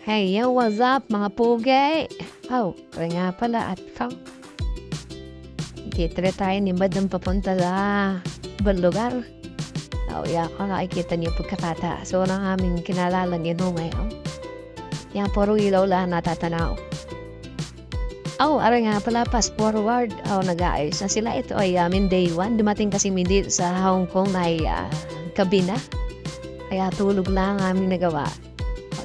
Hey, yo, what's up mga pugi? Oh, kaya nga pala at ikaw. Kitry tayo ni Madam papunta sa ibang lugar. Oh, yeah, kung nakikita niyo pagkakata. So, ang aming kinalala niyo ngayon. Yan, puro ilaw lang natatanaw. Oh, ara nga pala, fast forward. Oh, nag-aayos na sila. Ito ay amin day 1. Dumating kasi dito sa Hong Kong na ay kabina. Kaya tulog lang ang aming nagawa.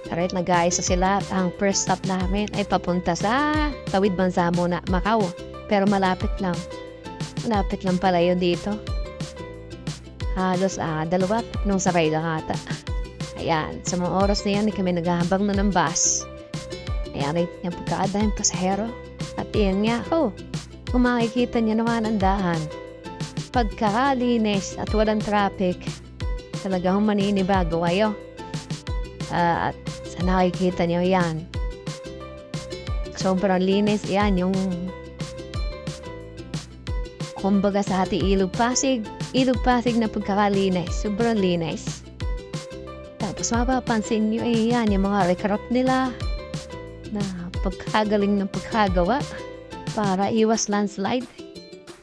Alright, nag-aayos na sila. Ang first stop namin ay papunta sa Tawid Bansa muna, Macau. Pero malapit lang. Malapit lang pala yun dito. Halos 2-3 sakay lang ata. Ayan, sa mga oras na yan, kami naghahambang na ng bus. Ayan, yung pagkaada yung pasahero. At yan nga, kung makikita niyo naman ang dahan. Pagkakalinis at walang traffic, talagang maninibago kayo. At sa nakikita niyo yan, sobrang linis yan, yung kumbaga sa ating Ilog Pasig na pagkakalinis, sobrang linis. Tapos mapapansin niyo yan, yung mga recrop nila na pagkagaling ng pagkagawa para iwas landslide.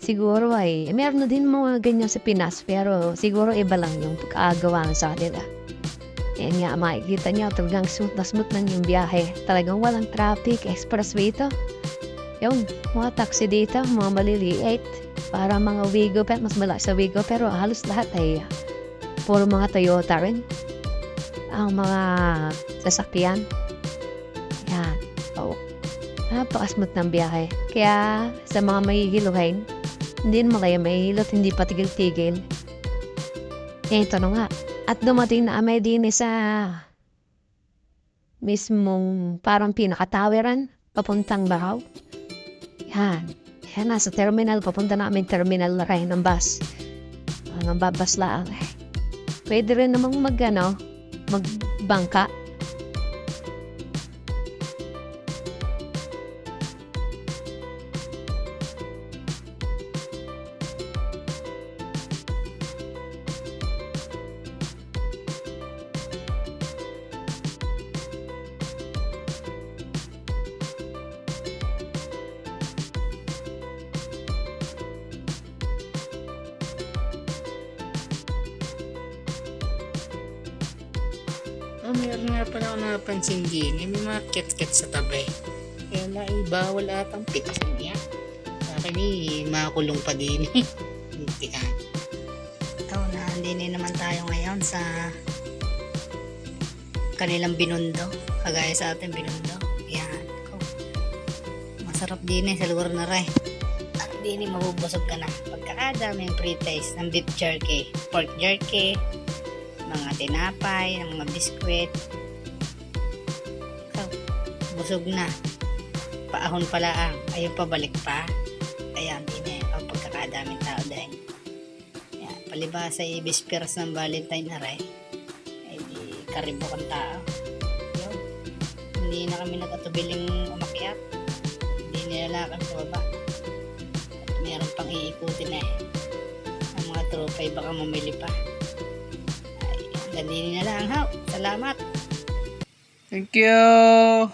Siguro ay meron na din mga ganyan sa Pinas, pero siguro iba lang yung pagkagawa sa kanila. Yan nga, makikita niyo talagang smooth na smooth lang yung biyahe. Talagang walang traffic, expressway to. Yung mga taxi dito, mga maliliit, para mga Wigo, pero mas malaki sa Wigo, pero halos lahat ay puro mga Toyota rin ang mga sasakyan. Yan. Napaka-smooth ng biyahe. Kaya sa mga mahihiluhin, hindi naman kayo mahihilot, hindi pa tigil-tigil. Ito na nga. At dumating na kami din sa mismong parang pinaka-toweran, papuntang Macau. Yan. Yan, nasa terminal. Papunta na kami terminal na rin ng bus. Ang babas lang. Pwede rin namang magbangka. Meron nga pala ako napansin din. May mga ket-ket sa tabi. Kaya bawal atang piksin niya. Sa akin makulong pa din. Hindi ka. Nandini naman tayo ngayon sa kanilang Binondo. Kagaya sa ating Binondo. Yan. Masarap din sa lugar na rin. At din mabubusog ka na. Pagkakadami yung pre-taste ng beef jerky, pork jerky, mga tinapay, mga biskwit. Busog na. Paahon pala ayaw pabalik pa. Ayan, din ang pagkakadaming tao dahil. Ayan, palibasa bisperas ng Valentine na rin. Ay di karibo kang tao. Yun. Hindi na kami nagkatubiling umakyat. Hindi nilalakad sa baba. At meron pang iikutin ang mga tropay baka mamili pa. Ganyan na lang, Salamat. Thank you.